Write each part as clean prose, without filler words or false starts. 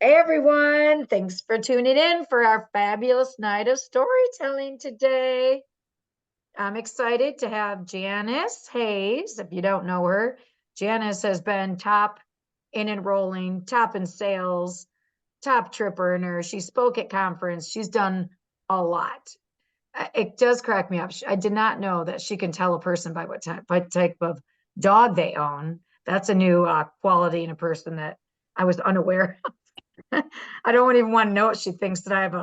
Hey everyone, thanks for tuning in for our fabulous night of storytelling today. I'm excited to have Janice Hayes. If you don't know her, Janice has been top in enrolling, top in sales, top trip earner. She spoke at conference. She's done a lot. It does crack me up. I did not know that she can tell a person by what type of dog they own. That's a new quality in a person that I was unaware. I don't even want to know what she thinks that I have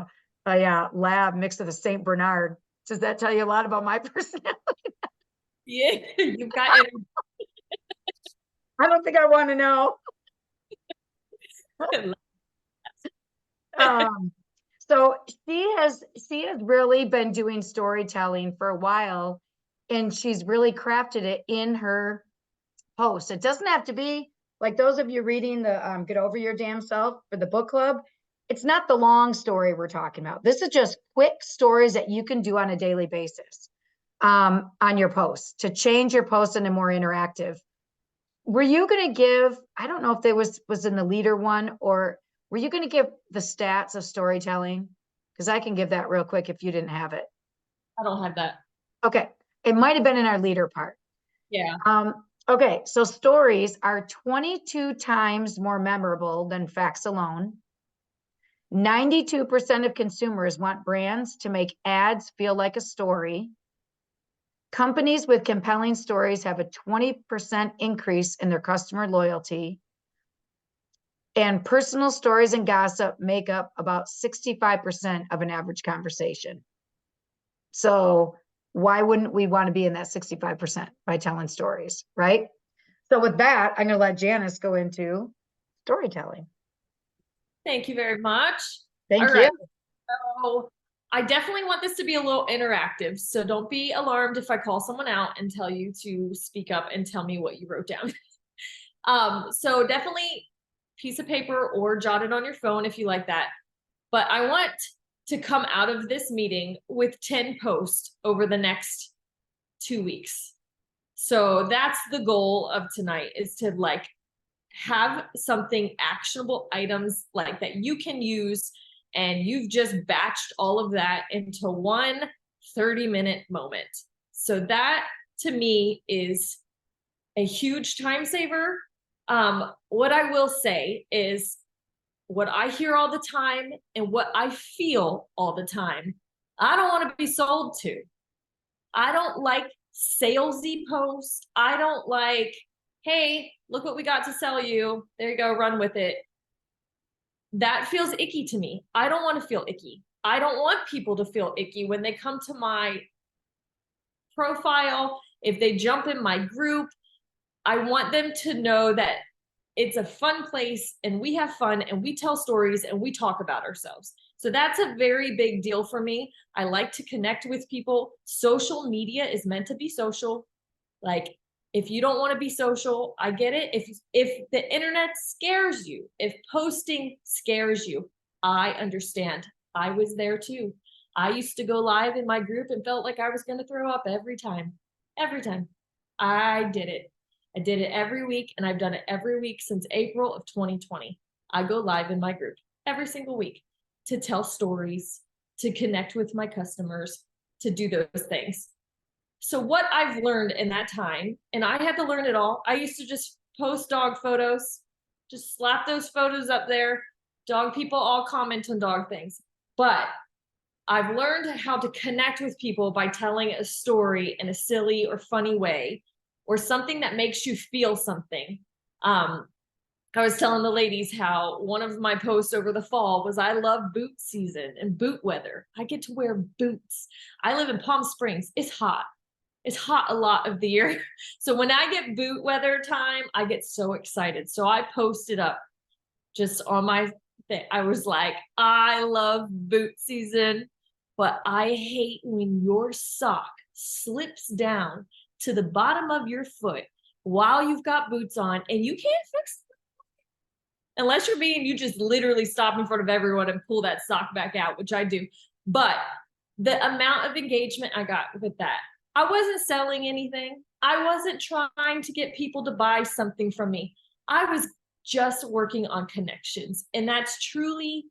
a lab mixed with a Saint Bernard. Does that tell you a lot about my personality? Yeah, you've got it. I don't think I want to know. Um, so she has really been doing storytelling for a while, and she's really crafted it in her posts. It doesn't have to be like those of you reading the Get Over Your Damn Self for the book club. It's not the long story we're talking about. This is just quick stories that you can do on a daily basis on your posts to change your post into more interactive. Were you going to give, I don't know if there was in the leader one, or were you going to give the stats of storytelling? Because I can give that real quick if you didn't have it. I don't have that. Okay. It might have been in our leader part. Yeah. Okay, so stories are 22 times more memorable than facts alone. 92% of consumers want brands to make ads feel like a story. Companies with compelling stories have a 20% increase in their customer loyalty. And personal stories and gossip make up about 65% of an average conversation. So why wouldn't we want to be in that 65% by telling stories, right? So with that, I'm going to let Janice go into storytelling. Thank you very much. Thank All you. right. So I definitely want this to be a little interactive. So don't be alarmed if I call someone out and tell you to speak up and tell me what you wrote down. So definitely piece of paper or jot it on your phone if you like that. But I want to come out of this meeting with 10 posts over the next 2 weeks. So that's the goal of tonight, is to like have something actionable items like that you can use, and you've just batched all of that into one 30-minute moment. So that to me is a huge time saver. What I will say is what I hear all the time and what I feel all the time, I don't want to be sold to. I don't like salesy posts. I don't like, hey, look what we got to sell you. There you go, run with it. That feels icky to me. I don't want to feel icky. I don't want people to feel icky when they come to my profile. If they jump in my group, I want them to know that it's a fun place and we have fun and we tell stories and we talk about ourselves. So that's a very big deal for me. I like to connect with people. Social media is meant to be social. Like, if you don't want to be social, I get it. If the internet scares you, if posting scares you, I understand. I was there too. I used to go live in my group and felt like I was going to throw up every time. Every time. I did it. I did it every week, and I've done it every week since April of 2020. I go live in my group every single week to tell stories, to connect with my customers, to do those things. So what I've learned in that time, and I had to learn it all. I used to just post dog photos, just slap those photos up there. Dog people all comment on dog things. But I've learned how to connect with people by telling a story in a silly or funny way, or something that makes you feel something. I was telling the ladies how one of my posts over the fall was, I love boot season and boot weather. I get to wear boots. I live in Palm Springs. It's hot. It's hot a lot of the year. So when I get boot weather time, I get so excited. So I posted up just on my thing. I was like, I love boot season, but I hate when your sock slips down to the bottom of your foot while you've got boots on and you can't fix it. Unless you just literally stop in front of everyone and pull that sock back out, which I do. But the amount of engagement I got with that, I wasn't selling anything. I wasn't trying to get people to buy something from me. I was just working on connections. And that's truly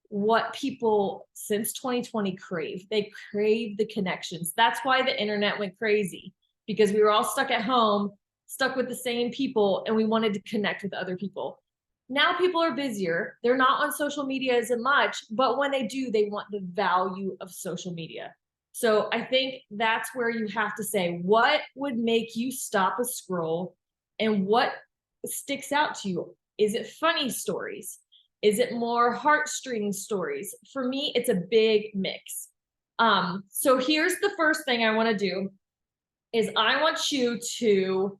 what people since 2020 crave. They crave the connections. That's why the internet went crazy, because we were all stuck at home, stuck with the same people, and we wanted to connect with other people. Now people are busier. They're not on social media as much, but when they do, they want the value of social media. So I think that's where you have to say, what would make you stop a scroll and what sticks out to you? Is it funny stories? Is it more heartstring stories? For me, it's a big mix. So here's the first thing I want to do is I want you to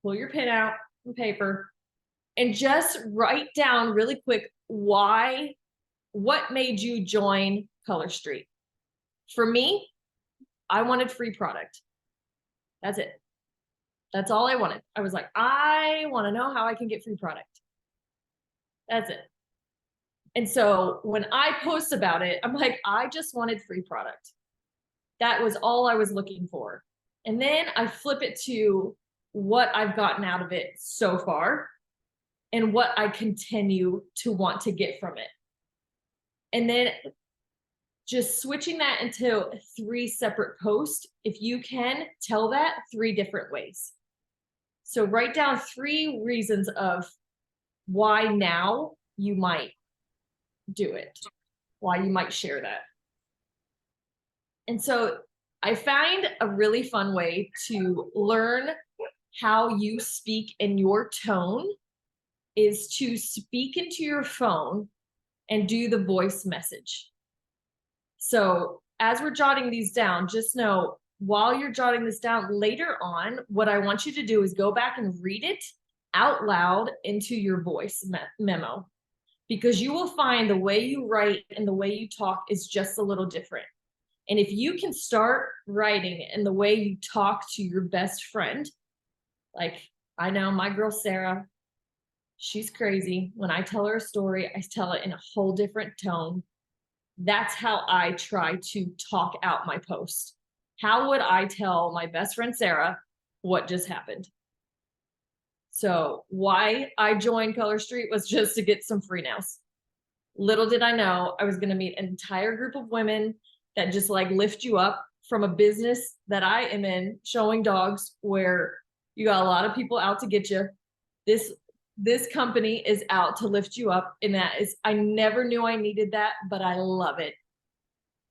pull your pen out and paper and just write down really quick what made you join Color Street. For me, I wanted free product. That's it. That's all I wanted. I was like, I want to know how I can get free product. That's it. And so when I post about it, I'm like, I just wanted free product. That was all I was looking for. And then I flip it to what I've gotten out of it so far and what I continue to want to get from it. And then just switching that into 3 separate posts. If you can, tell that 3 different ways. So write down 3 reasons of why now you might do it, why you might share that. And so I find a really fun way to learn how you speak in your tone is to speak into your phone and do the voice message. So as we're jotting these down, just know while you're jotting this down later on, what I want you to do is go back and read it out loud into your voice memo, because you will find the way you write and the way you talk is just a little different. And if you can start writing in the way you talk to your best friend, like I know my girl Sarah, she's crazy. When I tell her a story, I tell it in a whole different tone. That's how I try to talk out my post. How would I tell my best friend Sarah what just happened? So why I joined Color Street was just to get some free nails. Little did I know I was going to meet an entire group of women that just like lift you up from a business that I am in, showing dogs, where you got a lot of people out to get you. This company is out to lift you up. And that is, I never knew I needed that, but I love it.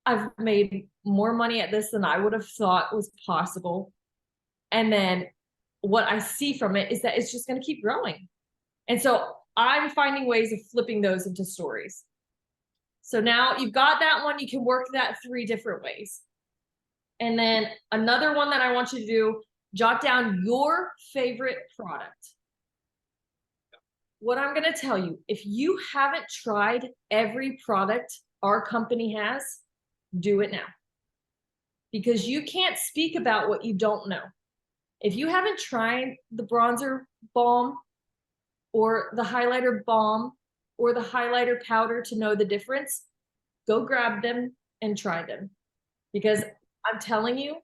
I've made more money at this than I would have thought was possible. And then what I see from it is that it's just going to keep growing. And so I'm finding ways of flipping those into stories. So now you've got that one, you can work that 3 different ways. And then another one that I want you to do, jot down your favorite product. What I'm going to tell you, if you haven't tried every product our company has, do it now. Because you can't speak about what you don't know. If you haven't tried the bronzer balm or the highlighter balm or the highlighter powder to know the difference, go grab them and try them. Because I'm telling you,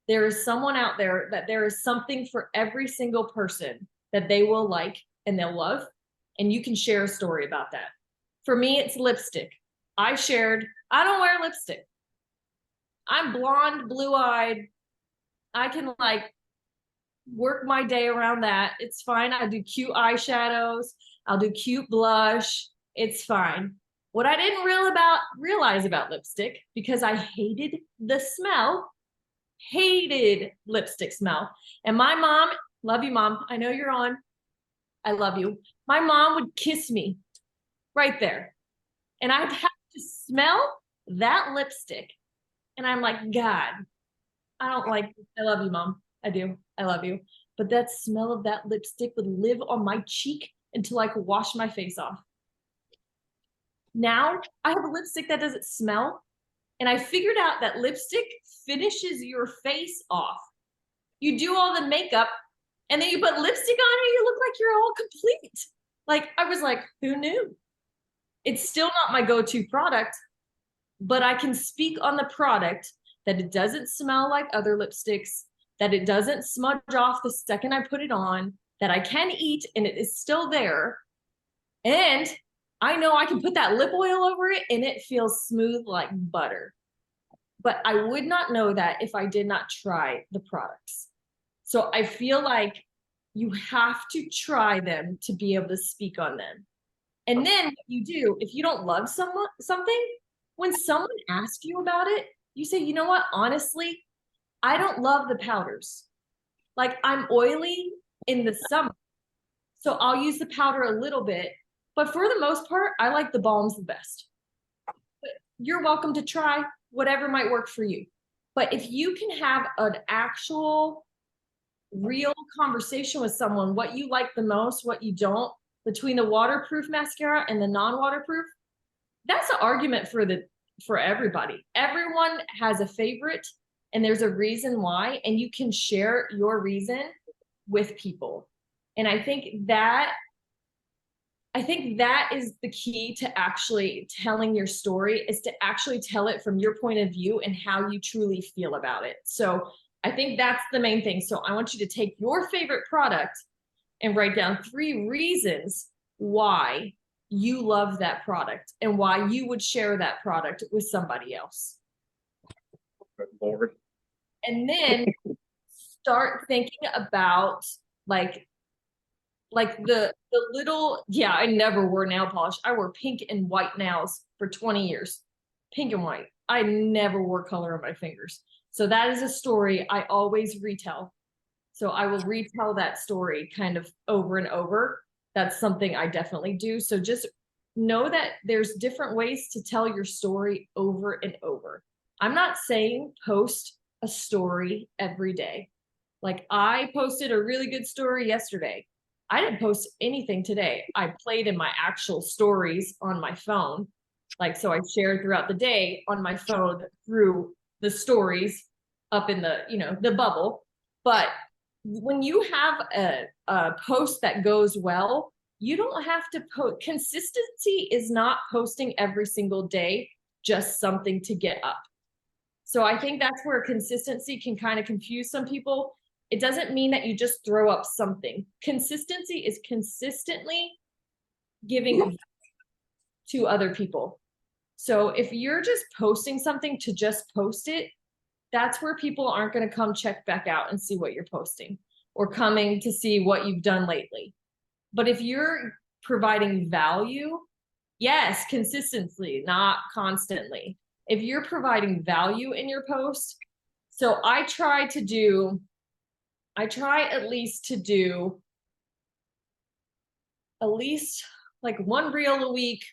there is someone out there that there is something for every single person that they will like and they'll love. And you can share a story about that. For me, it's lipstick. I don't wear lipstick. I'm blonde, blue-eyed. I can like work my day around that. It's fine. I do cute eyeshadows. I'll do cute blush. It's fine. What I didn't realize about lipstick, because I hated the smell, hated lipstick smell. And my mom, love you, Mom. I know you're on. I love you. My mom would kiss me right there. And I'd have to smell that lipstick. And I'm like, God, I don't like this. I love you, Mom. I do. I love you. But that smell of that lipstick would live on my cheek until I could wash my face off. Now I have a lipstick that doesn't smell. And I figured out that lipstick finishes your face off. You do all the makeup and then you put lipstick on and you look like you're all complete. Like, I was like, who knew? It's still not my go-to product, but I can speak on the product that it doesn't smell like other lipsticks, that it doesn't smudge off the second I put it on, that I can eat and it is still there. And I know I can put that lip oil over it and it feels smooth like butter. But I would not know that if I did not try the products. So I feel like you have to try them to be able to speak on them. And then what you do, if you don't love something, when someone asks you about it, you say, you know what, honestly, I don't love the powders. Like I'm oily in the summer, so I'll use the powder a little bit, but for the most part, I like the balms the best. But you're welcome to try whatever might work for you. But if you can have an actual real conversation with someone, what you like the most, what you don't, between the waterproof mascara and the non-waterproof, that's an argument for everybody. Everyone has a favorite and there's a reason why, and you can share your reason with people. And I think that is the key to actually telling your story, is to actually tell it from your point of view and how you truly feel about it. So I think that's the main thing. So I want you to take your favorite product and write down 3 reasons why you love that product and why you would share that product with somebody else. Good Lord. And then start thinking about like the little, yeah, I never wore nail polish. I wore pink and white nails for 20 years. Pink and white. I never wore color on my fingers. So that is a story I always retell. So I will retell that story kind of over and over. That's something I definitely do. So just know that there's different ways to tell your story over and over. I'm not saying post a story every day. Like I posted a really good story yesterday. I didn't post anything today. I played in my actual stories on my phone. Like, so I shared throughout the day on my phone through the stories up in the, the bubble. But when you have a post that goes well, you don't have to post. Consistency is not posting every single day, just something to get up. So I think that's where consistency can kind of confuse some people. It doesn't mean that you just throw up something. Consistency is consistently giving to other people. So if you're just posting something to just post it, that's where people aren't going to come check back out and see what you're posting or coming to see what you've done lately. But if you're providing value, yes, consistently, not constantly. If you're providing value in your post, so I try at least to do at least like 1 reel a week,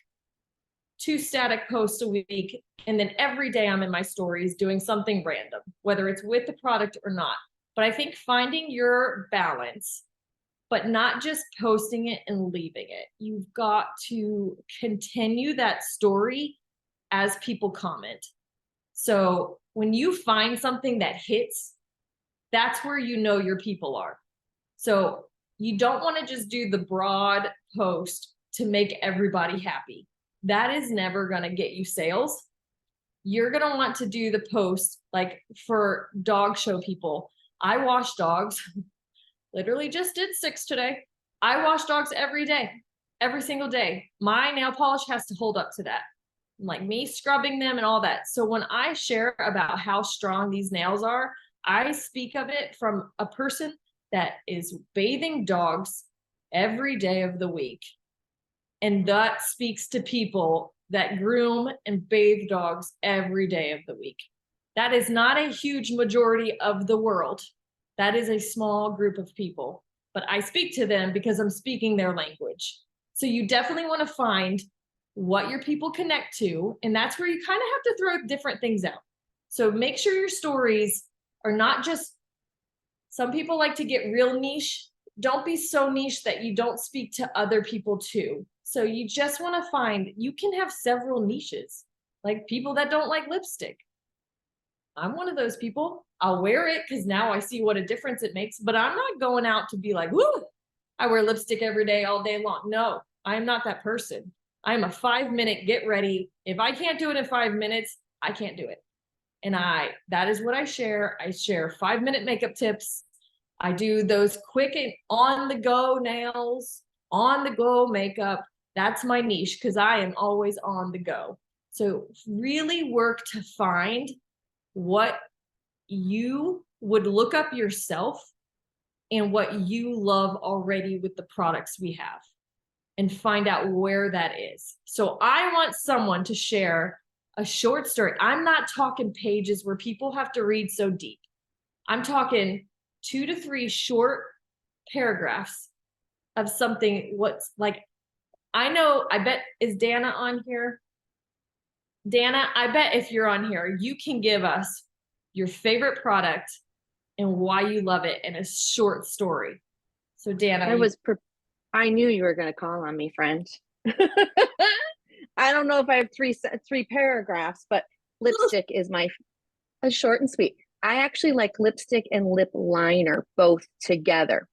2 static posts a week, and then every day I'm in my stories doing something random, whether it's with the product or not. But I think finding your balance, but not just posting it and leaving it. You've got to continue that story as people comment. So when you find something that hits, that's where you know your people are. So you don't want to just do the broad post to make everybody happy. That is never going to get you sales. You're going to want to do the post like for dog show people. I wash dogs. Literally just did 6 today. I wash dogs every day, every single day. My nail polish has to hold up to that. Like me scrubbing them and all that. So when I share about how strong these nails are, I speak of it from a person that is bathing dogs every day of the week. And that speaks to people that groom and bathe dogs every day of the week. That is not a huge majority of the world. That is a small group of people, but I speak to them because I'm speaking their language. So you definitely want to find what your people connect to, and that's where you kind of have to throw different things out. So make sure your stories are not just, some people like to get real niche. Don't be so niche that you don't speak to other people too. So you just want to find, you can have several niches, like people that don't like lipstick. I'm one of those people. I'll wear it because now I see what a difference it makes, but I'm not going out to be like, woo, I wear lipstick every day, all day long. No, I'm not that person. I'm a 5-minute get ready. If I can't do it in 5 minutes, I can't do it. And that is what I share. I share 5-minute makeup tips. I do those quick and on the go nails, on the go makeup. That's my niche because I am always on the go. So really work to find what you would look up yourself and what you love already with the products we have, and find out where that is. So I want someone to share a short story. I'm not talking pages where people have to read so deep. I'm talking 2 to 3 short paragraphs of something. What's like, I bet, is Dana on here? Dana, I bet if you're on here, you can give us your favorite product and why you love it in a short story. So Dana, I knew you were going to call on me, friend. I don't know if I have three paragraphs, but lipstick is a short and sweet. I actually like lipstick and lip liner both together.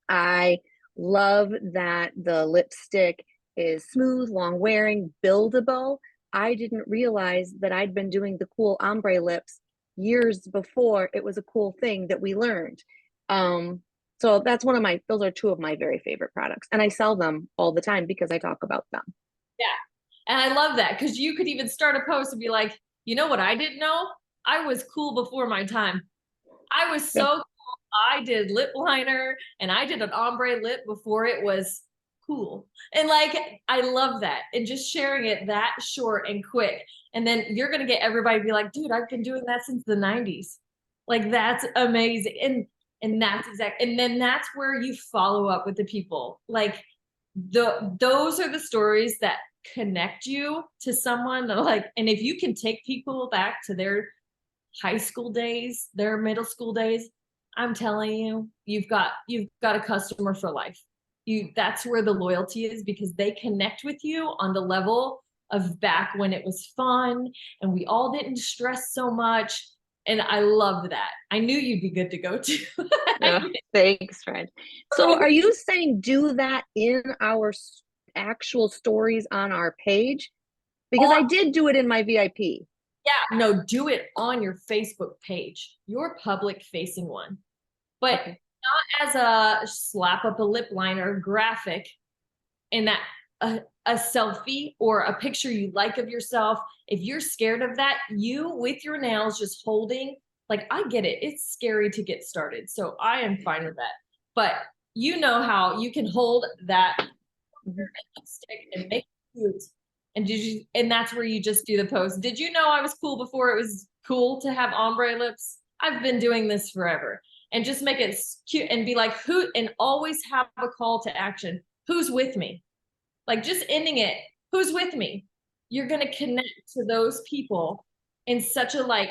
I love that the lipstick is smooth, long wearing, buildable. I didn't realize that I'd been doing the cool ombre lips years before it was a cool thing that we learned. So that's those are 2 of my very favorite products. And I sell them all the time because I talk about them. yeah. And I love that because you could even start a post and be like, you know what I didn't know? I was cool before my time. I was so cool. I did lip liner and I did an ombre lip before it was cool. And like, I love that. And just sharing it that short and quick. And then you're going to get everybody to be like, dude, I've been doing that since the 90s. Like, that's amazing. And that's and then that's where you follow up with the people. Like those are the stories that connect you to someone. Like, and if you can take people back to their high school days, their middle school days, I'm telling you, you've got a customer for life. That's where the loyalty is, because they connect with you on the level of back when it was fun and we all didn't stress so much. And I loved that. I knew you'd be good to go too. Thanks, friend. So are you saying do that in our actual stories on our page? Because I did do it in my VIP. Yeah, no, do it on your Facebook page, your public facing one, but not as a slap up a lip liner graphic in that a selfie or a picture you like of yourself. If you're scared of that, you with your nails just holding, like, I get it. It's scary to get started. So I am fine with that. But you know how you can hold that lipstick and make it cute. And that's where you just do the post. Did you know I was cool before it was cool to have ombre lips? I've been doing this forever. And just make it cute and be like, and always have a call to action. Who's with me? Like, just ending it, who's with me? You're going to connect to those people in such a like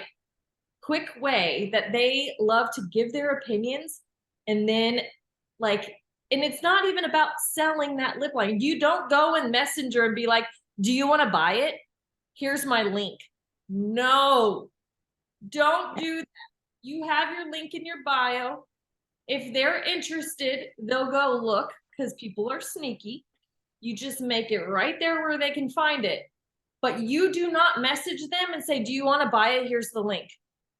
quick way that they love to give their opinions. And then like, and it's not even about selling that lip line. You don't go in Messenger and be like, do you want to buy it? Here's my link. No, don't do that. You have your link in your bio. If they're interested, they'll go look, because people are sneaky. You just make it right there where they can find it. But you do not message them and say, do you want to buy it? Here's the link.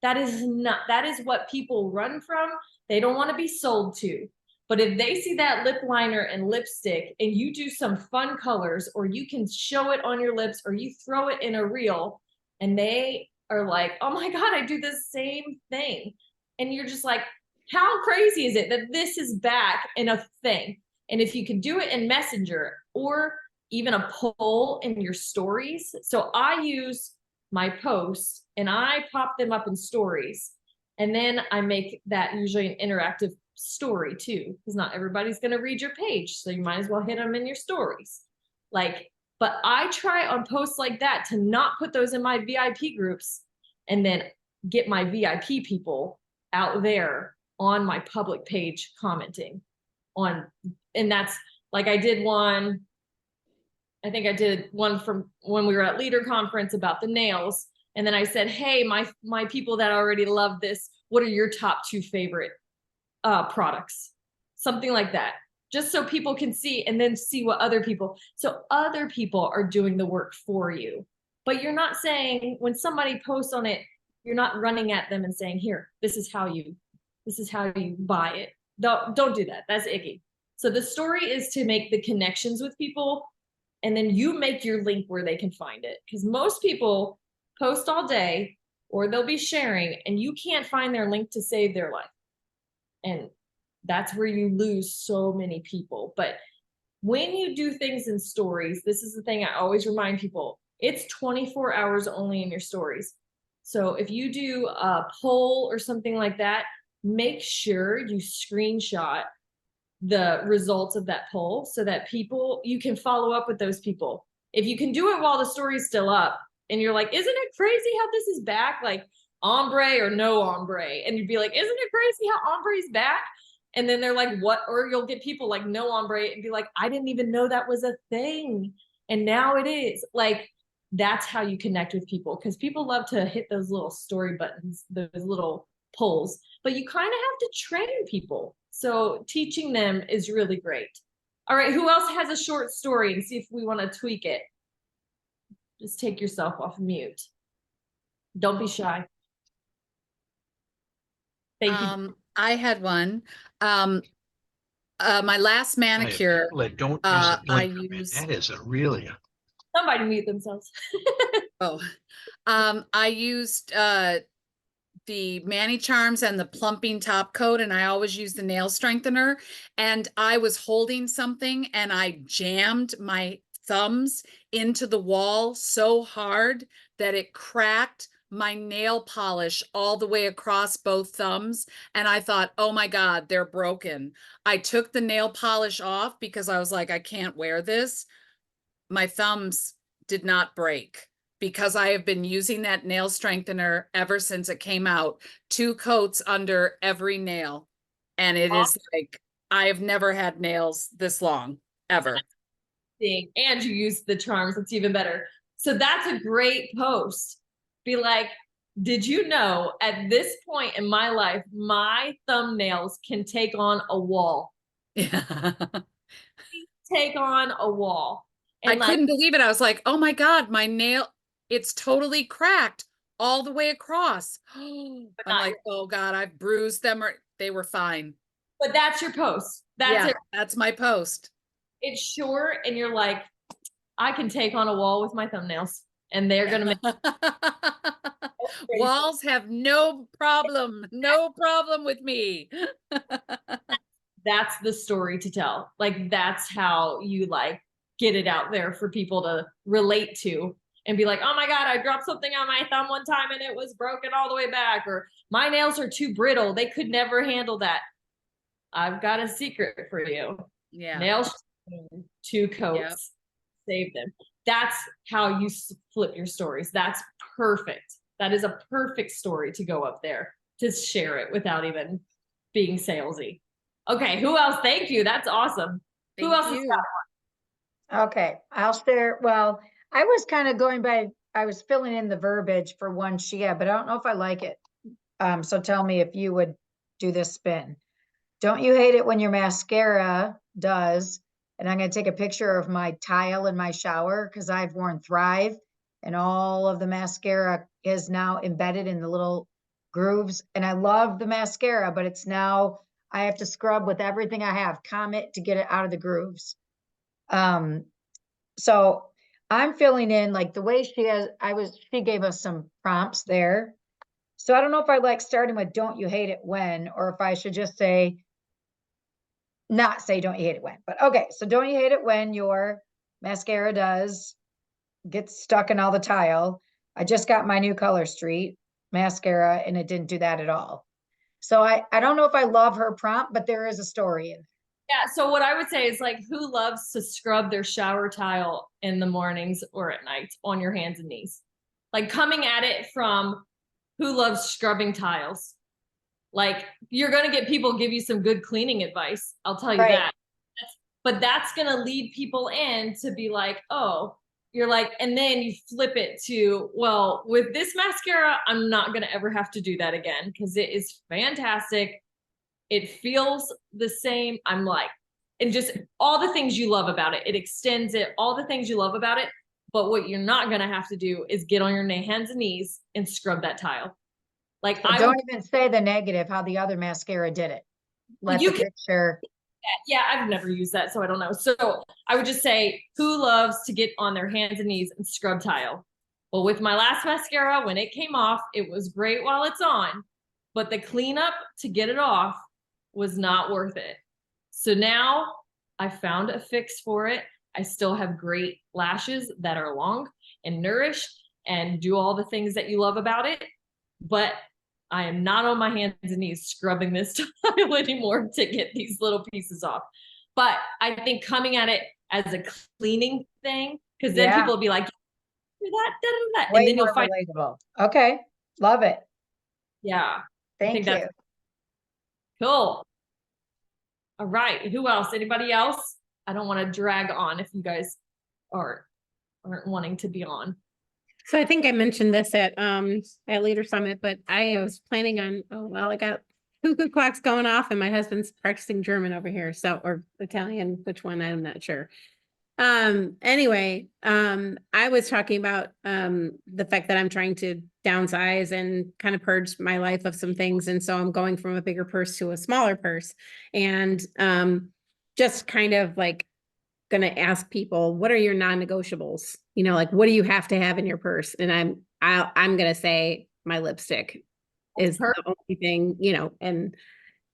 That is what people run from. They don't want to be sold to. But if they see that lip liner and lipstick and you do some fun colors, or you can show it on your lips, or you throw it in a reel, and they are like, oh my God, I do the same thing. And you're just like, how crazy is it that this is back in a thing? And if you can do it in Messenger or even a poll in your stories. So I use my posts and I pop them up in stories. And then I make that usually an interactive story too, because not everybody's going to read your page. So you might as well hit them in your stories. Like, but I try on posts like that to not put those in my VIP groups, and then get my VIP people out there on my public page commenting on. And that's like, I think I did one from when we were at Leader Conference about the nails. And then I said, hey, my people that already love this, what are your top 2 favorite products? Something like that. Just so people can see, and then see what other people are doing the work for you. But you're not saying, when somebody posts on it, you're not running at them and saying, here, this is how you This is how you buy it. Don't do that. That's icky. So the story is to make the connections with people, and then you make your link where they can find it. Because most people post all day, or they'll be sharing, and you can't find their link to save their life. And that's where you lose so many people. But when you do things in stories, this is the thing I always remind people, it's 24 hours only in your stories. So if you do a poll or something like that, make sure you screenshot the results of that poll so that you can follow up with those people. If you can do it while the story's still up and you're like, isn't it crazy how this is back? Like ombre or no ombre. And you'd be like, isn't it crazy how ombre's back? And then they're like, what? Or you'll get people like no ombre and be like, I didn't even know that was a thing. And now it is. Like, that's how you connect with people, because people love to hit those little story buttons, those little polls, but you kind of have to train people. So teaching them is really great. All right, who else has a short story, and see if we want to tweak it? Just take yourself off mute. Don't be shy. Thank you. I had one. My last manicure, Don't use I the blinker, man. use, That is a really. Somebody mute themselves. I used the Mani Charms and the plumping top coat, and I always use the nail strengthener. And I was holding something and I jammed my thumbs into the wall so hard that it cracked my nail polish all the way across both thumbs. And I thought, oh my God, they're broken. I took the nail polish off because I was like, I can't wear this. My thumbs did not break because I have been using that nail strengthener ever since it came out. 2 coats under every nail. And it is like, I have never had nails this long, ever. And you use the charms, it's even better. So that's a great post. Be like, did you know at this point in my life, my thumbnails can take on a wall? Yeah. Take on a wall. And I couldn't believe it. I was like, oh my God, my nail, it's totally cracked all the way across. I'm like, oh God, I've bruised them, or they were fine. But that's your post. That's it. That's my post. It's short, and you're like, I can take on a wall with my thumbnails, and they're gonna make walls have no problem with me. That's the story to tell. Like, that's how you like get it out there for people to relate to and be like, oh my God, I dropped something on my thumb one time and it was broken all the way back, or my nails are too brittle, they could never handle that. I've got a secret for you. Yeah. Nails, 2 coats, save them. That's how you flip your stories. That's perfect. That is a perfect story to go up there to share it without even being salesy. Okay, who else? Thank you. That's awesome. Who else has got one? Okay, I'll share. Well, I was kind of going by, I was filling in the verbiage for one she had, but I don't know if I like it. So tell me if you would do this spin. Don't you hate it when your mascara does? And I'm going to take a picture of my tile in my shower because I've worn Thrive and all of the mascara is now embedded in the little grooves. And I love the mascara, but it's now, I have to scrub with everything I have, Comet, to get it out of the grooves. So I'm filling in like the way she gave us some prompts there. So I don't know if I like starting with don't you hate it when, or if I should just say, not say don't you hate it when, but okay. So don't you hate it when your mascara does get stuck in all the tile? I just got my new Color Street mascara and it didn't do that at all. So I don't know if I love her prompt, but there is a story in there. Yeah, so what I would say is like, who loves to scrub their shower tile in the mornings or at night on your hands and knees? Like, coming at it from who loves scrubbing tiles. Like, you're going to get people give you some good cleaning advice. I'll tell you that. But that's going to lead people in to be like, oh, you're like, and then you flip it to, well, with this mascara, I'm not going to ever have to do that again because it is fantastic. It feels the same. I'm like, and just all the things you love about it. It extends it, all the things you love about it. But what you're not going to have to do is get on your hands and knees and scrub that tile. Like So I don't would, even say the negative, how the other mascara did it. Let you the can- picture. yeah, I've never used that, so I don't know. So I would just say, who loves to get on their hands and knees and scrub tile? Well, with my last mascara, when it came off, it was great while it's on, but the cleanup to get it off was not worth it. So now I found a fix for it. I still have great lashes that are long and nourished and do all the things that you love about it, but I am not on my hands and knees scrubbing this tile anymore to get these little pieces off. But I think coming at it as a cleaning thing, because then Yeah. people will be like, "You're that, da, da, da," Way and then more you'll find, relatable. Okay, love it. yeah, I think Thank you. that's cool. All right, who else? Anybody else? I don't want to drag on if you guys aren't wanting to be on. So I think I mentioned this at Leader Summit, but I was planning on, oh, well, I got cuckoo clocks going off and my husband's practicing German over here. So, or Italian, which one, I'm not sure. Anyway, I was talking about the fact that I'm trying to downsize and kind of purge my life of some things. And so I'm going from a bigger purse to a smaller purse. And just kind of like going to ask people, what are your non-negotiables? You know, like, what do you have to have in your purse? And I'm going to say my lipstick is the only thing, you know, and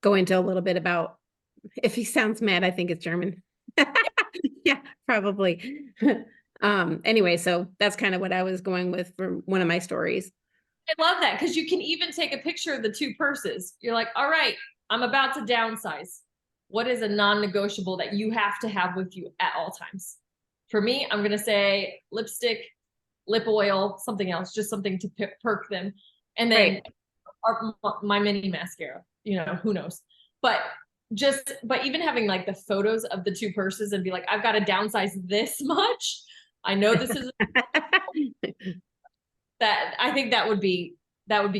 go into a little bit about, if he sounds mad, I think it's German. Yeah, probably. Anyway, so that's kind of what I was going with for one of my stories. I love that because you can even take a picture of the two purses. You're like, all right, I'm about to downsize. What is a non-negotiable that you have to have with you at all times? For me, I'm going to say lipstick, lip oil, something else, just something to perk them. And then my mini mascara, you know, who knows? But even having like the photos of the two purses and be like, I've got to downsize this much. I know this is that I think that would be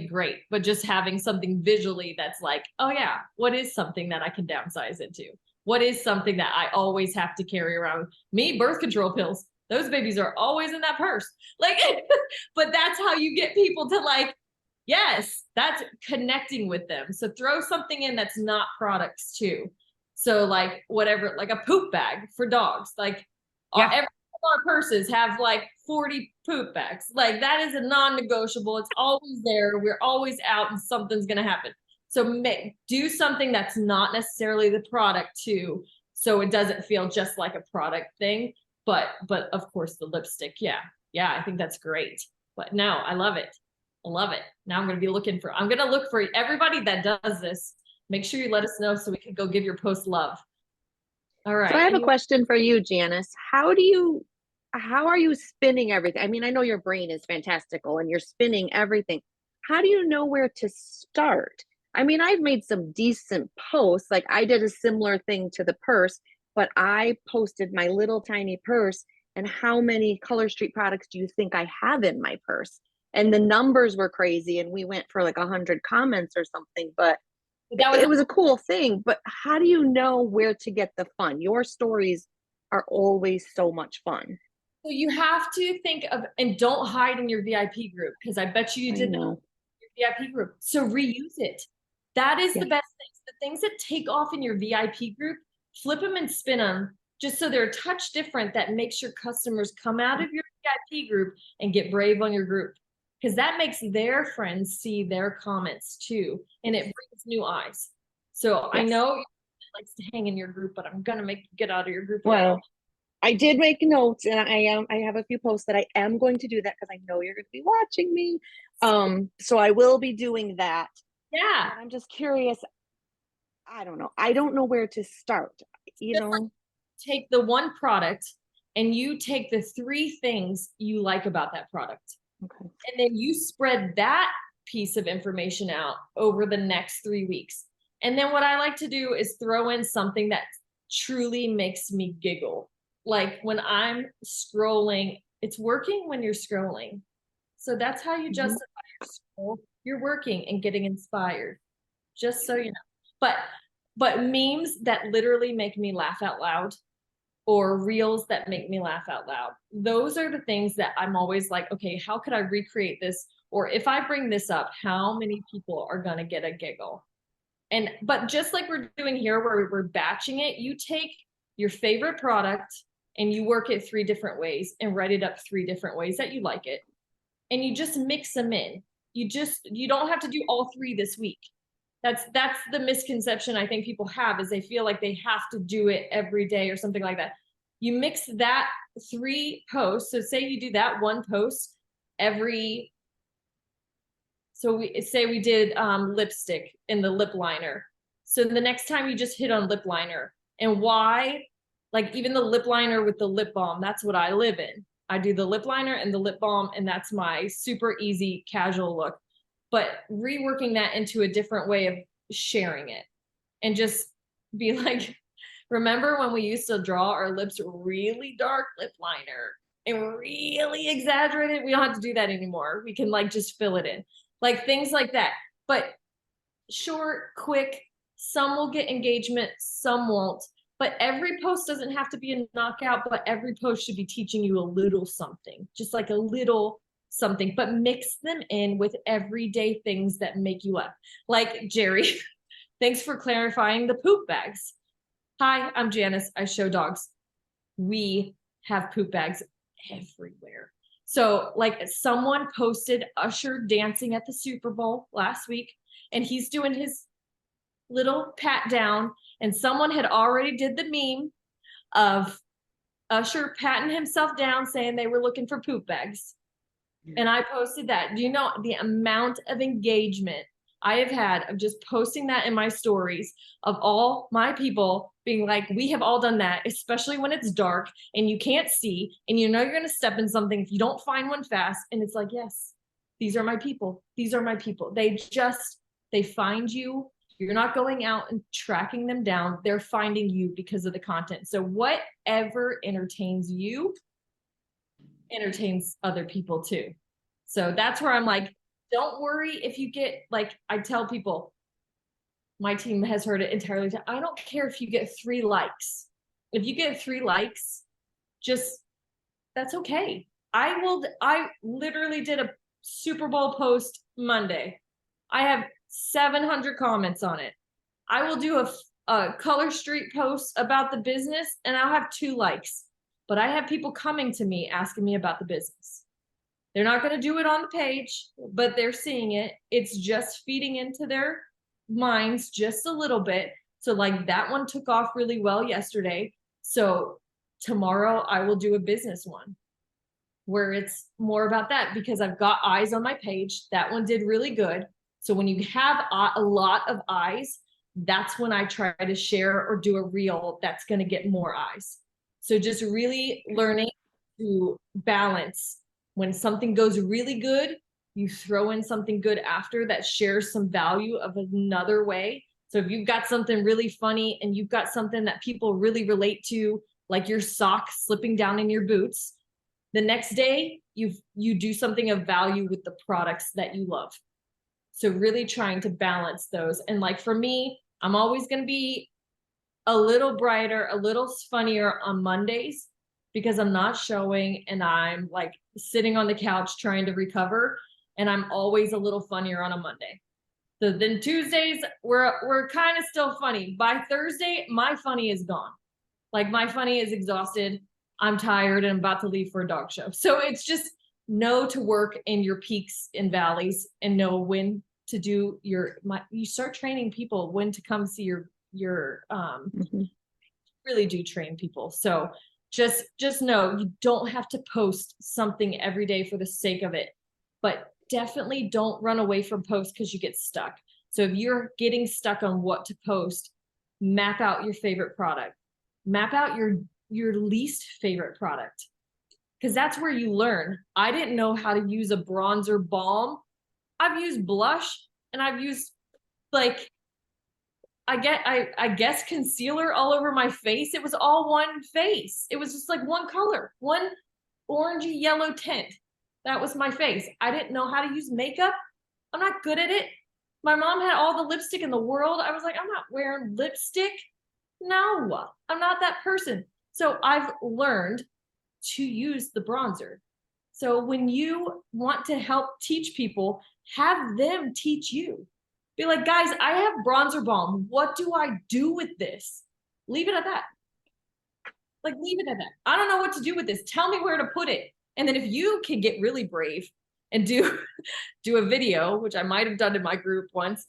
great. But just having something visually that's like, oh yeah, what is something that I can downsize into? What is something that I always have to carry around? Me, birth control pills. Those babies are always in that purse. Like, but that's how you get people to like, yes, that's connecting with them. So throw something in that's not products too. So like whatever, like a poop bag for dogs. Like every our purses have like 40 poop bags. Like that is a non-negotiable. It's always there. We're always out and something's going to happen. So do something that's not necessarily the product too. So it doesn't feel just like a product thing, but of course the lipstick. Yeah. I think that's great. But no, I love it. I love it. Now I'm going to look for everybody that does this. Make sure you let us know so we can go give your post love. All right. So I have a question for you, Janice. How are you spinning everything? I mean, I know your brain is fantastical and you're spinning everything. How do you know where to start? I mean, I've made some decent posts. Like I did a similar thing to the purse, but I posted my little tiny purse and how many Color Street products do you think I have in my purse? And the numbers were crazy and we went for like 100 comments or something, but it was a cool thing. But how do you know where to get the fun? Your stories are always so much fun. So you have to think of, and don't hide in your VIP group, because I bet you did know your VIP group. So reuse it. That is the best things. The things that take off in your VIP group, flip them and spin them just so they're a touch different. That makes your customers come out of your VIP group and get brave on your group, because that makes their friends see their comments too. And it brings new eyes. So I know it likes to hang in your group, but I'm going to make you get out of your group. Well, I did make notes and I have a few posts that I am going to do that because I know you're going to be watching me. So I will be doing that. Yeah. And I'm just curious. I don't know. I don't know where to start. You know, like, take the one product and you take the 3 things you like about that product. Okay. And then you spread that piece of information out over the next 3 weeks. And then what I like to do is throw in something that truly makes me giggle. Like when I'm scrolling, it's working when you're scrolling. So that's how you justify your scroll. You're working and getting inspired, just so you know. But memes that literally make me laugh out loud, or reels that make me laugh out loud, those are the things that I'm always like, okay, how could I recreate this? or if I bring this up, how many people are going to get a giggle? But just like we're doing here, where we're batching it, you take your favorite product and you work it 3 different ways and write it up 3 different ways that you like it. And you just mix them in. You don't have to do all 3 this week. That's the misconception I think people have, is they feel like they have to do it every day or something like that. You mix that 3 posts. So say you do that 1 post every, so we did lipstick in the lip liner. So the next time you just hit on lip liner, and why, like even the lip liner with the lip balm, that's what I live in. I do the lip liner and the lip balm, and that's my super easy casual look. But reworking that into a different way of sharing it, and just be like, remember when we used to draw our lips really dark lip liner and really exaggerate it? We don't have to do that anymore. We can like just fill it in, like things like that. But short, quick, some will get engagement, some won't. But every post doesn't have to be a knockout, but every post should be teaching you a little something, just like a little something, but mix them in with everyday things that make you laugh. Like Jerry, thanks for clarifying the poop bags. Hi, I'm Janice. I show dogs. We have poop bags everywhere. So like someone posted Usher dancing at the Super Bowl last week, and he's doing his little pat down, and someone had already did the meme of Usher patting himself down saying they were looking for poop bags. And I posted that. Do you know the amount of engagement I have had of just posting that in my stories, of all my people being like, we have all done that, especially when it's dark and you can't see and you know you're going to step in something if you don't find one fast. And it's like, yes, these are my people. These are my people. They find you. You're not going out and tracking them down. They're finding you because of the content. So whatever entertains you entertains other people too. So that's where I'm like, don't worry if you get, like, I tell people, my team has heard it entirely. I don't care if you get 3 likes. If you get 3 likes, that's okay. I literally did a Super Bowl post Monday. I have 700 comments on it. I will do a Color Street post about the business and I'll have 2 likes. But I have people coming to me asking me about the business. They're not going to do it on the page, but they're seeing it. It's just feeding into their minds just a little bit. So like that one took off really well yesterday. So tomorrow I will do a business one where it's more about that, because I've got eyes on my page. That one did really good. So when you have a lot of eyes, that's when I try to share or do a reel that's going to get more eyes. So just really learning to balance. When something goes really good, you throw in something good after that shares some value of another way. So if you've got something really funny and you've got something that people really relate to, like your sock slipping down in your boots, the next day you do something of value with the products that you love. So really trying to balance those. And like for me, I'm always going to be a little brighter, a little funnier on Mondays, because I'm not showing and I'm like sitting on the couch trying to recover, and I'm always a little funnier on a Monday. So then Tuesdays, we're kind of still funny. By Thursday, my funny is gone. Like my funny is exhausted. I'm tired and I'm about to leave for a dog show. So it's just know to work in your peaks and valleys and know when to do you start training people when to come see your really do train people. So just know you don't have to post something every day for the sake of it, but definitely don't run away from posts because you get stuck. So if you're getting stuck on what to post, map out your favorite product, map out your least favorite product, because that's where you learn. I didn't know how to use a bronzer balm. I've used blush and I've used like I guess concealer all over my face. It was all one face. It was just like one color, one orangey yellow tint. That was my face. I didn't know how to use makeup. I'm not good at it. My mom had all the lipstick in the world. I was like, I'm not wearing lipstick. No, I'm not that person. So I've learned to use the bronzer. So when you want to help teach people, have them teach you. Be like, guys, I have bronzer balm. What do I do with this? Leave it at that. Like, leave it at that. I don't know what to do with this. Tell me where to put it. And then if you can get really brave and do a video, which I might have done in my group once,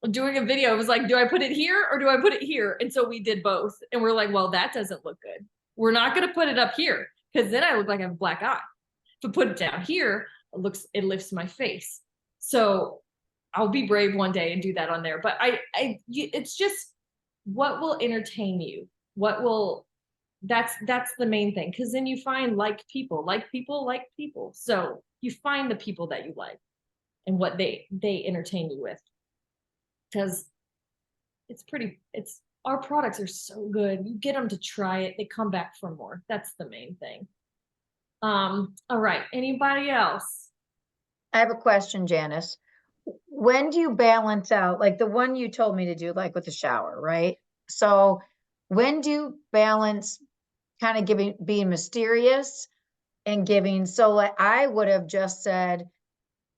doing a video, it was like, do I put it here or do I put it here? And so we did both. And we're like, well, that doesn't look good. We're not going to put it up here because then I look like I have a black eye. If I put it down here, it lifts my face. So I'll be brave one day and do that on there. But it's just what will entertain you. That's the main thing. Because then you find like people. So you find the people that you like and what they entertain you with. Because our products are so good. You get them to try it, they come back for more. That's the main thing. All right, anybody else? I have a question, Janice. When do you balance out, like the one you told me to do, like with the shower, right? So when do you balance kind of being mysterious and giving? So like I would have just said,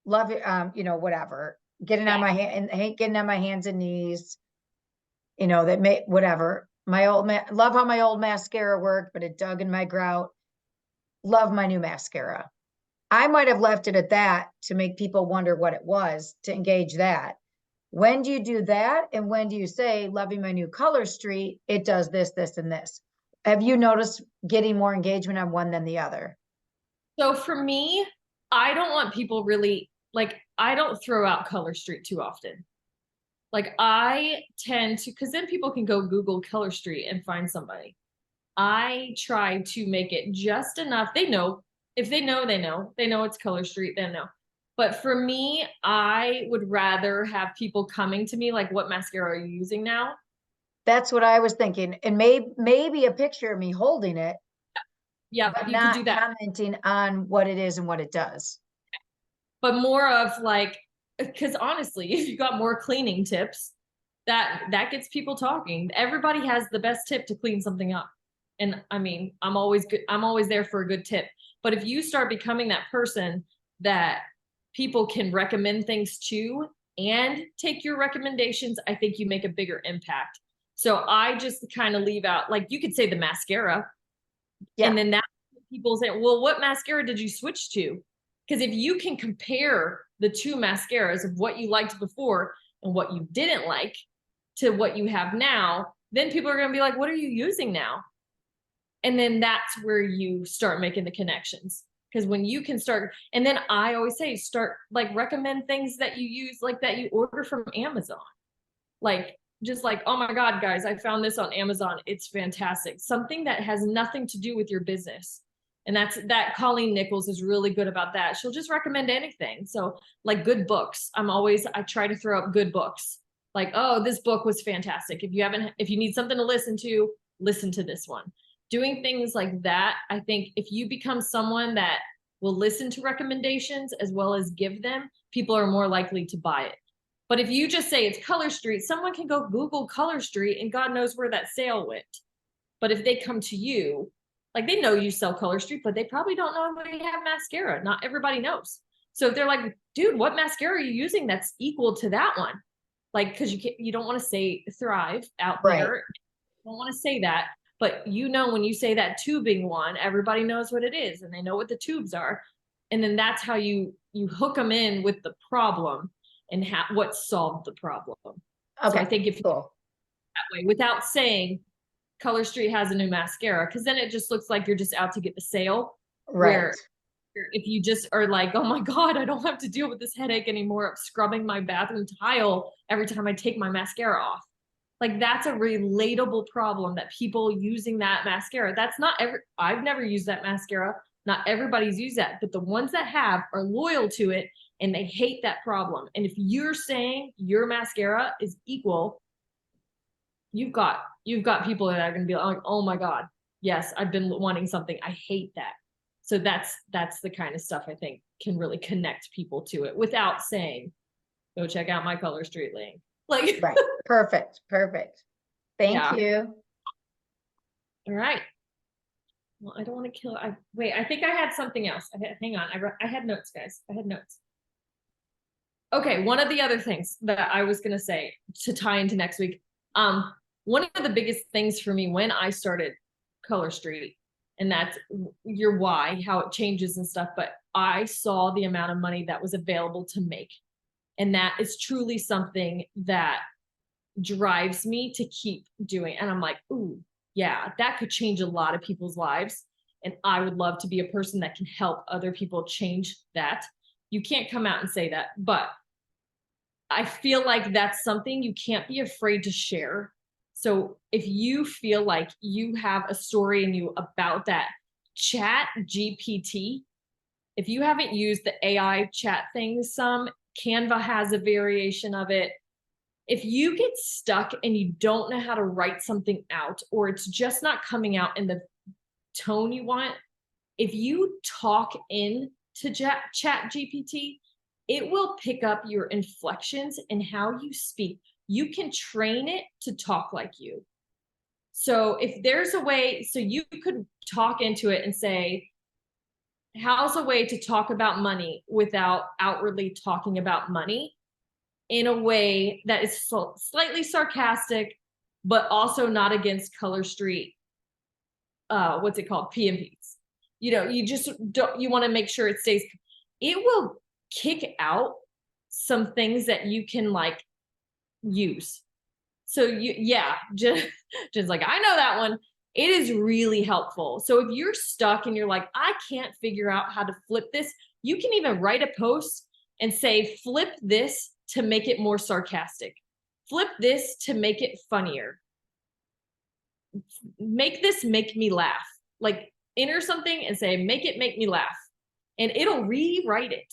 love it, whatever, getting on my hands and knees, whatever. Love how my old mascara worked, but it dug in my grout. Love my new mascara. I might have left it at that to make people wonder what it was, to engage that. When do you do that? And when do you say, loving my new color street, it does this, this, and this? Have you noticed getting more engagement on one than the other? So for me, I don't want people really, like, I don't throw out Color Street too often. Like I tend to, because then people can go Google Color Street and find somebody. I try to make it just enough. They know. If they know, they know. They know it's Color Street, they know. But for me, I would rather have people coming to me like, what mascara are you using now? That's what I was thinking. And maybe a picture of me holding it, Yeah, but you not could do that. commenting on what it is and what it does. But more of like, because honestly, if you got more cleaning tips, that gets people talking. Everybody has the best tip to clean something up. And I mean, I'm always there for a good tip. But if you start becoming that person that people can recommend things to and take your recommendations, I think you make a bigger impact. So I just kind of leave out, like you could say the mascara. Yeah. And then that people say, well, what mascara did you switch to? Because if you can compare the two mascaras of what you liked before and what you didn't like to what you have now, then people are going to be like, what are you using now? And then that's where you start making the connections. Because when you can start, and then I always say, start like recommend things that you use, like that you order from Amazon. Like, just like, oh my God, guys, I found this on Amazon. It's fantastic. Something that has nothing to do with your business. And that Colleen Nichols is really good about that. She'll just recommend anything. So like good books. I try to throw up good books. Like, oh, this book was fantastic. If you need something to listen to this one. Doing things like that. I think if you become someone that will listen to recommendations as well as give them, people are more likely to buy it. But if you just say it's Color Street, someone can go Google Color Street and God knows where that sale went. But if they come to you, like they know you sell Color Street, but they probably don't know they have mascara. Not everybody knows. So if they're like, dude, what mascara are you using that's equal to that one? Like, because you don't want to say Thrive out there. You don't want to say that. But when you say that tubing one, everybody knows what it is and they know what the tubes are. And then that's how you hook them in with the problem and what solved the problem. Okay. So I think if you cool. that way, without saying Color Street has a new mascara, because then it just looks like you're just out to get the sale. Right. Where if you just are like, oh my God, I don't have to deal with this headache anymore of scrubbing my bathroom tile every time I take my mascara off. Like that's a relatable problem that people using that mascara. I've never used that mascara. Not everybody's used that, but the ones that have are loyal to it and they hate that problem. And if you're saying your mascara is equal, you've got people that are going to be like, oh my God, yes, I've been wanting something. I hate that. So that's the kind of stuff I think can really connect people to it without saying, go check out my Color Street link. Like, right. Perfect. Thank you. All right. well, I don't want to kill. Wait, I think I had something else. Hang on. I had notes, guys. I had notes. Okay, one of the other things that I was gonna say to tie into next week. One of the biggest things for me when I started Color Street, and that's your why, how it changes and stuff, but I saw the amount of money that was available to make. And that is truly something that drives me to keep doing. And I'm like, ooh, yeah, that could change a lot of people's lives. And I would love to be a person that can help other people change that. You can't come out and say that, but I feel like that's something you can't be afraid to share. So if you feel like you have a story in you about that, Chat GPT, if you haven't used the AI chat thing, Canva has a variation of it. If you get stuck and you don't know how to write something out, or it's just not coming out in the tone you want, if you talk in to Chat GPT, it will pick up your inflections and how you speak. You can train it to talk like you. So if there's a way, so you could talk into it and say, how's a way to talk about money without outwardly talking about money in a way that is slightly sarcastic, but also not against Color Street, what's it called, PMPs. You know, you just don't, you want to make sure it stays, it will kick out some things that you can like use. So just like, I know that one. It is really helpful. So if you're stuck and you're like, I can't figure out how to flip this, you can even write a post and say, flip this to make it more sarcastic. Flip this to make it funnier. Make this make me laugh. Like enter something and say, make me laugh. And it'll rewrite it.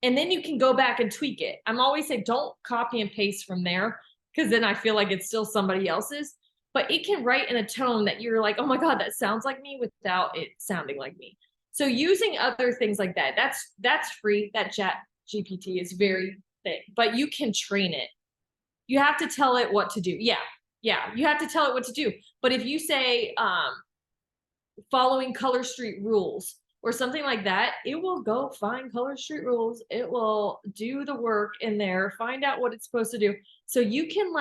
And then you can go back and tweak it. I'm always saying, don't copy and paste from there, because then I feel like it's still somebody else's. But it can write in a tone that you're like, oh my God, that sounds like me, without it sounding like me. So using other things like that, that's free. That Chat GPT is very thick, but you can train it. You have to tell it what to do. Yeah, you have to tell it what to do. But if you say following Color Street rules or something like that, it will go find Color Street rules. It will do the work in there, find out what it's supposed to do. So you can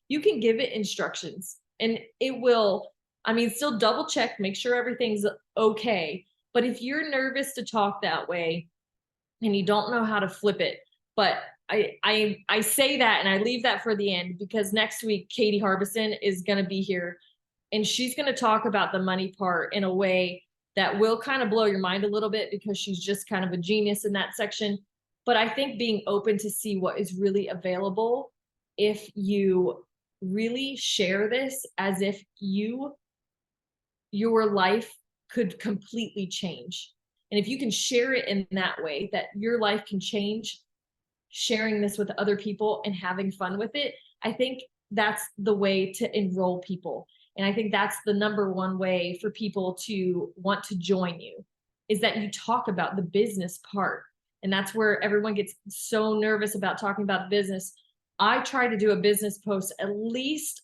you can give it instructions and it will, I mean, still double check, make sure everything's okay. But if you're nervous to talk that way and you don't know how to flip it, but I say that and I leave that for the end, because next week, Katie Harbison is going to be here and she's going to talk about the money part in a way that will kind of blow your mind a little bit, because she's just kind of a genius in that section. But I think being open to see what is really available, if you really share this as if your life could completely change. And if you can share it in that way, that your life can change, sharing this with other people and having fun with it, I think that's the way to enroll people. And I think that's the number one way for people to want to join you, is that you talk about the business part. And that's where everyone gets so nervous about talking about business. I try to do a business post at least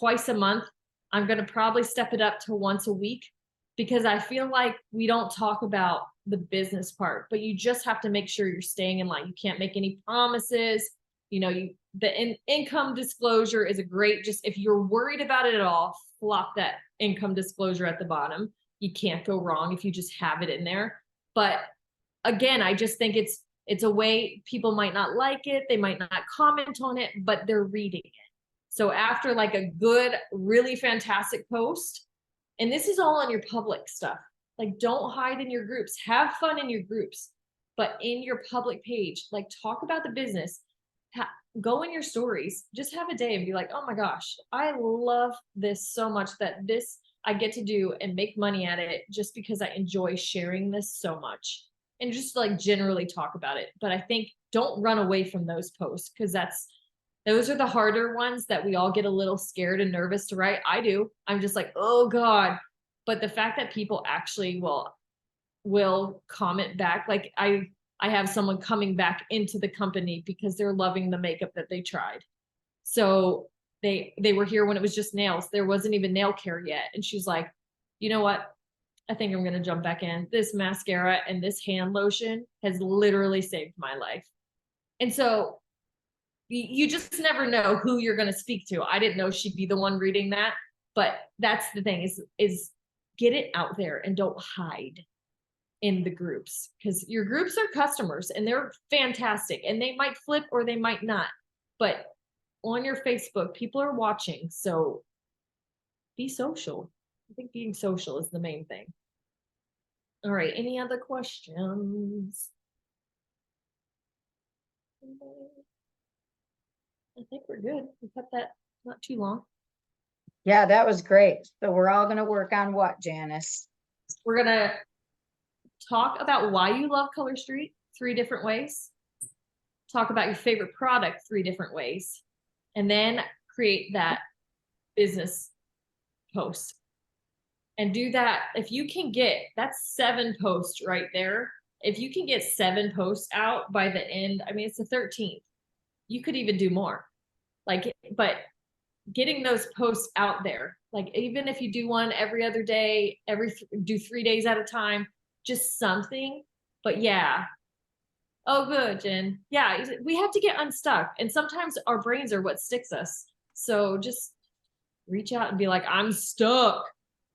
twice a month. I'm going to probably step it up to once a week, because I feel like we don't talk about the business part, but you just have to make sure you're staying in line. You can't make any promises. You know, the income disclosure is a great, just if you're worried about it at all, flop that income disclosure at the bottom. You can't go wrong if you just have it in there. But again, I just think it's a way people might not like it. They might not comment on it, but they're reading it. So after like a good, really fantastic post, and this is all on your public stuff, like don't hide in your groups, have fun in your groups, but in your public page, like talk about the business, go in your stories, just have a day and be like, oh my gosh, I love this so much, that this I get to do and make money at it just because I enjoy sharing this so much. And just like generally talk about it. But I think don't run away from those posts, because those are the harder ones that we all get a little scared and nervous to write. I do. I'm just like, oh God. But the fact that people actually will comment back, like I have someone coming back into the company because they're loving the makeup that they tried. So they were here when it was just nails. There wasn't even nail care yet. And she's like, You know what? I think I'm gonna jump back in. This mascara and this hand lotion has literally saved my life. And so you just never know who you're gonna speak to. I didn't know she'd be the one reading that, but that's the thing is get it out there and don't hide in the groups, because your groups are customers and they're fantastic and they might flip or they might not. But on your Facebook, people are watching, so be social. I think being social is the main thing. All right, any other questions? I think we're good. We kept that not too long. Yeah, that was great. So we're all gonna work on what, Janice? We're gonna talk about why you love Color Street 3 different ways. Talk about your favorite product 3 different ways. And then create that business post. And do that. If you can get, that's 7 posts right there. If you can get 7 posts out by the end, I mean, it's the 13th. You could even do more. Like, but getting those posts out there, like even if you do one every other day, do 3 days at a time, just something. But yeah. Oh, good, Jen. Yeah, we have to get unstuck. And sometimes our brains are what sticks us. So just reach out and be like, I'm stuck.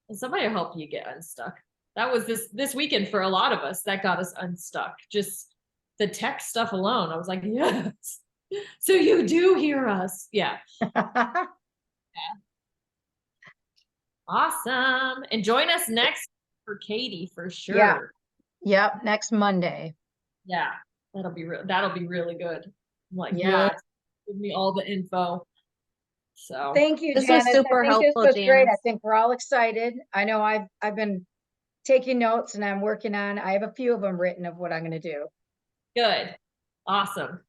And somebody will help you get unstuck. That was this weekend for a lot of us. That got us unstuck. Just the tech stuff alone. I was like, yes. So you do hear us. Yeah. Awesome. And join us next for Katie for sure. Yeah. Yep, next Monday. Yeah. That'll be really good. I'm like, Yeah. yes, give me all the info. So Thank you, This was Janice. I super think helpful, this was great. I Janice. think we're all excited. I know I've been taking notes and I'm working on, I have a few of them written of what I'm gonna do. good. Awesome.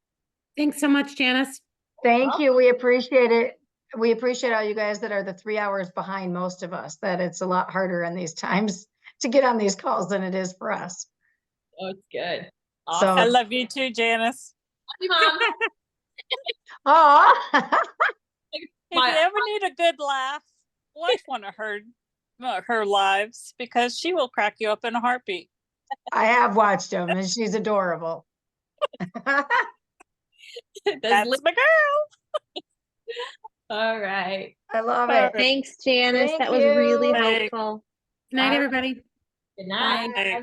Thanks so much, Janice. Thank you. We appreciate it. We appreciate all you guys that are the 3 hours behind most of us, that it's a lot harder in these times to get on these calls than it is for us. Oh, it's good. So- Awesome. I love you too, Janice. Love you, Mom. Oh, If My- you ever need a good laugh, watch one of her lives, because she will crack you up in a heartbeat. I have watched them and she's adorable. That's my girl. All right. I love it. Thanks, Janice. Thank that was really you. helpful. Good night, Bye. everybody. Good night. Bye. Hey.